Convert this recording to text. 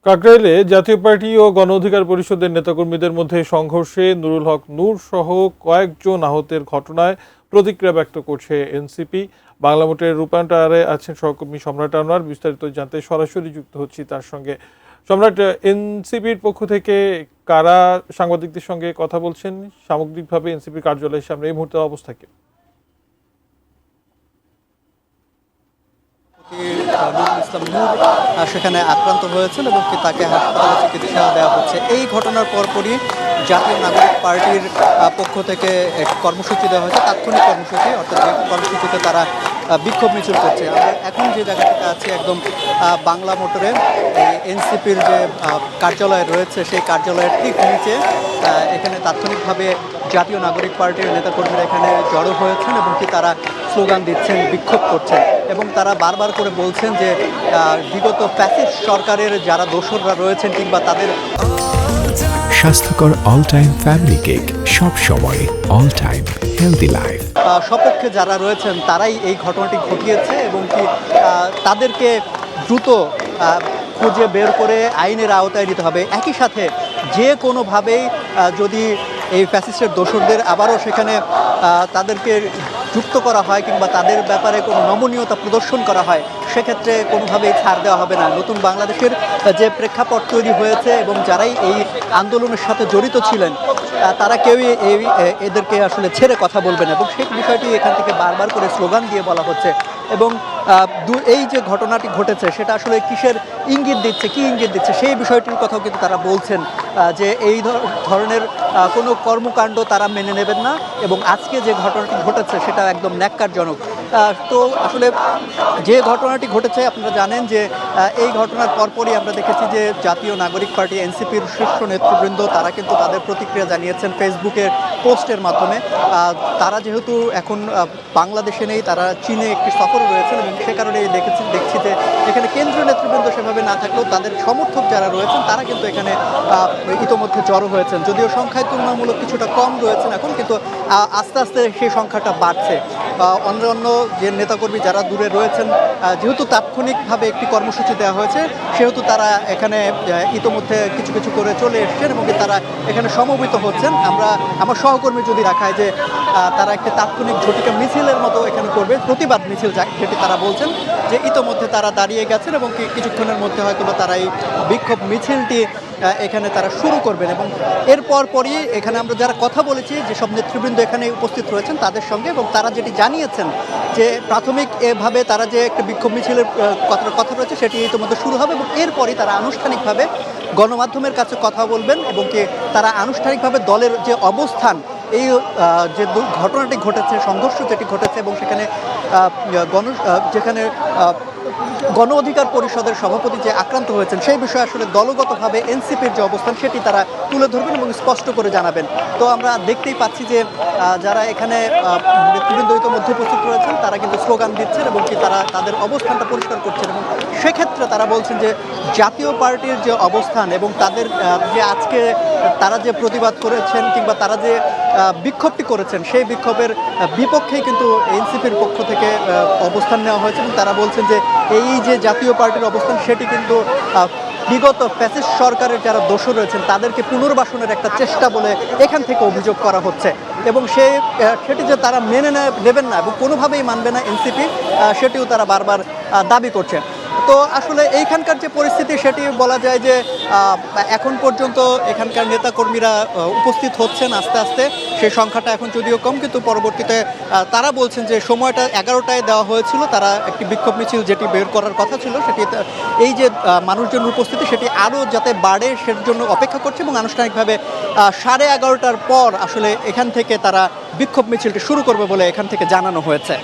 কাকরাইলে জাতীয় পার্টি ও গণ অধিকার পরিষদের নেতাকর্মীদের মধ্যে সংঘর্ষে নুরুল হক নূর সহ কয়েকজন আহতের ঘটনায় প্রতিক্রিয়া ব্যক্ত করছে এনসিপি। বাংলা মোটরের রূপায়ণ টাওয়ারে আছেন সহকর্মী সম্রাট আনোয়ার। বিস্তারিত জানতে সরাসরি যুক্ত হচ্ছি তার সঙ্গে। সম্রাট, এনসিপির পক্ষ থেকে কারা সাংবাদিকদের সঙ্গে কথা বলছেন? সামগ্রিকভাবে এনসিপির কার্যালয়ের সামনে এই মুহূর্তে অবস্থা কি? ইসলাম নূর সেখানে আক্রান্ত হয়েছেন এবং তাকে হাসপাতালে চিকিৎসা দেওয়া হচ্ছে। এই ঘটনার পরপরই জাতীয় নাগরিক পার্টির পক্ষ থেকে কর্মসূচি দেওয়া হয়েছে, তাৎক্ষণিক কর্মসূচি, অর্থাৎ যে কর্মসূচিতে তারা বিক্ষোভ মিছিল করছে। আমরা এখন যে জায়গাটিতে আছি একদম বাংলা মোটরে এনসিপির যে কার্যালয় রয়েছে সেই কার্যালয়ের ঠিক নিচে এখানে তাৎক্ষণিকভাবে জাতীয় নাগরিক পার্টির নেতাকর্মীরা এখানে জড়ো হয়েছেন এবং তারা স্লোগান দিচ্ছেন, বিক্ষোভ করছেন এবং তারা বারবার করে বলছেন যে বিগত ফ্যাসিস্ট সরকারের যারা দোসররা রয়েছেন কিংবা তাদের স্বাস্থ্যকর অল টাইম ফ্যামিলি কেক, সব সময় অল টাইম হেলদি লাইফ সপক্ষে যারা রয়েছেন তারাই এই ঘটনাটি ঘটিয়েছে এবং তাদেরকে দ্রুত খুঁজে বের করে আইনের আওতায় নিতে হবে। একই সাথে যে কোনোভাবেই যদি এই ফ্যাসিস্টের দোসরদের আবারও সেখানে তাদেরকে যুক্ত করা হয় কিংবা তাদের ব্যাপারে কোনো নমনীয়তা প্রদর্শন করা হয়, সেক্ষেত্রে কোনোভাবেই ছাড় দেওয়া হবে না। নতুন বাংলাদেশের যে প্রেক্ষাপট তৈরি হয়েছে এবং যারাই এই আন্দোলনের সাথে জড়িত ছিলেন তারা কেউই এদেরকে আসলে ছেড়ে কথা বলবেন এবং সেই বিষয়টি এখান থেকে বারবার করে স্লোগান দিয়ে বলা হচ্ছে। এবং এই যে ঘটনাটি ঘটেছে সেটা আসলে কিসের ইঙ্গিত দিচ্ছে, কি ইঙ্গিত দিচ্ছে সেই বিষয়টির কথাও কিন্তু তারা বলছেন যে এই ধরনের কোনো কর্মকাণ্ড তারা মেনে নেবেন না এবং আজকে যে ঘটনাটি ঘটেছে সেটা একদম ন্যাক্কারজনক। তো আসলে যে ঘটনাটি ঘটেছে আপনারা জানেন যে এই ঘটনার পরপরই আমরা দেখেছি যে জাতীয় নাগরিক পার্টি এনসিপির শীর্ষ নেতৃবৃন্দ তারা কিন্তু তাদের প্রতিক্রিয়া জানিয়েছেন ফেসবুকের পোস্টের মাধ্যমে। তারা যেহেতু এখন বাংলাদেশে নেই, তারা চীনে একটি সফরে রয়েছেন এবং সে কারণে দেখছি যে এখানে কেন্দ্রীয় নেতৃবৃন্দ সেভাবে না থাকলেও তাদের সমর্থক যারা রয়েছেন তারা কিন্তু এখানে ইতোমধ্যে জড়ো হয়েছেন। যদিও সংখ্যায় তুলনামূলক কিছুটা কম রয়েছেন এখন, কিন্তু আস্তে আস্তে সেই সংখ্যাটা বাড়ছে। অন্য যে নেতাকর্মী যারা দূরে রয়েছেন, যেহেতু তাৎক্ষণিকভাবে একটি কর্মসূচি দেওয়া হয়েছে সেহেতু তারা এখানে ইতোমধ্যে কিছু কিছু করে চলে এসছেন এবং তারা এখানে সমবেত হচ্ছেন। আমার সহকর্মী যদি দেখায় যে তারা একটি তাৎক্ষণিক ঝটিকা মিছিলের মতো এখানে করবে, প্রতিবাদ মিছিল যেটি তারা বলছেন যে ইতোমধ্যে তারা দাঁড়িয়ে গেছেন এবং কিছুক্ষণের মধ্যে হয়তো তারা এই বিক্ষোভ মিছিলটি এখানে তারা শুরু করবেন। এবং এরপর পরই এখানে আমরা যারা কথা বলেছি, যেসব নেতৃবৃন্দ এখানে উপস্থিত রয়েছেন তাদের সঙ্গে, এবং তারা যেটি জানিয়েছেন যে প্রাথমিক এভাবে তারা যে একটা বিক্ষোভ মিছিলের কথা রয়েছে সেটি ইতিমধ্যে শুরু হবে এবং এরপরই তারা আনুষ্ঠানিকভাবে গণমাধ্যমের কাছে কথা বলবেন এবং তারা আনুষ্ঠানিকভাবে দলের যে অবস্থান, এই যে ঘটনাটি ঘটেছে, সংঘর্ষ যেটি ঘটেছে এবং সেখানে যেখানে গণ অধিকার পরিষদের সভাপতি যে আক্রান্ত হয়েছেন সেই বিষয়ে আসলে দলগতভাবে এনসিপির যে অবস্থান সেটি তারা তুলে ধরবেন এবং স্পষ্ট করে জানাবেন। তো আমরা দেখতেই পাচ্ছি যে যারা এখানে নেতৃবৃন্দ ইতিমধ্যে উপস্থিত রয়েছেন তারা কিন্তু স্লোগান দিচ্ছেন এবং তারা তাদের অবস্থানটা পরিষ্কার করছেন এবং সেক্ষেত্রে তারা বলছেন যে জাতীয় পার্টির যে অবস্থান এবং তাদের যে আজকে তারা যে প্রতিবাদ করেছেন কিংবা তারা যে বিক্ষোভটি করেছেন সেই বিক্ষোভের বিপক্ষেই কিন্তু এনসিপির পক্ষ থেকে অবস্থান নেওয়া হয়েছে এবং তারা বলছেন যে এই যে জাতীয় পার্টির অবস্থান সেটি কিন্তু বিগত ফ্যাসিস্ট সরকারের যারা দোষর রয়েছেন তাদেরকে পুনর্বাসনের একটা চেষ্টা বলে এখান থেকে অভিযোগ করা হচ্ছে এবং সেটি যে তারা মেনে নেবেন না এবং কোনোভাবেই মানবে না এনসিপি, সেটিও তারা বারবার দাবি করছেন। তো আসলে এইখানকার যে পরিস্থিতি সেটি বলা যায় যে এখন পর্যন্ত এখানকার নেতাকর্মীরা উপস্থিত হচ্ছেন আস্তে আস্তে। সেই সংখ্যাটা এখন যদিও কম, কিন্তু পরবর্তীতে তারা বলছেন যে সময়টা 11টায় দেওয়া হয়েছিল, তারা একটি বিক্ষোভ মিছিল যেটি বের করার কথা ছিল সেটি এই যে মানুষজনের উপস্থিতি সেটি আরও যাতে বাড়ে সের জন্য অপেক্ষা করছে এবং আনুষ্ঠানিকভাবে 11:30টার পর আসলে এখান থেকে তারা বিক্ষোভ মিছিলটি শুরু করবে বলে এখান থেকে জানানো হয়েছে।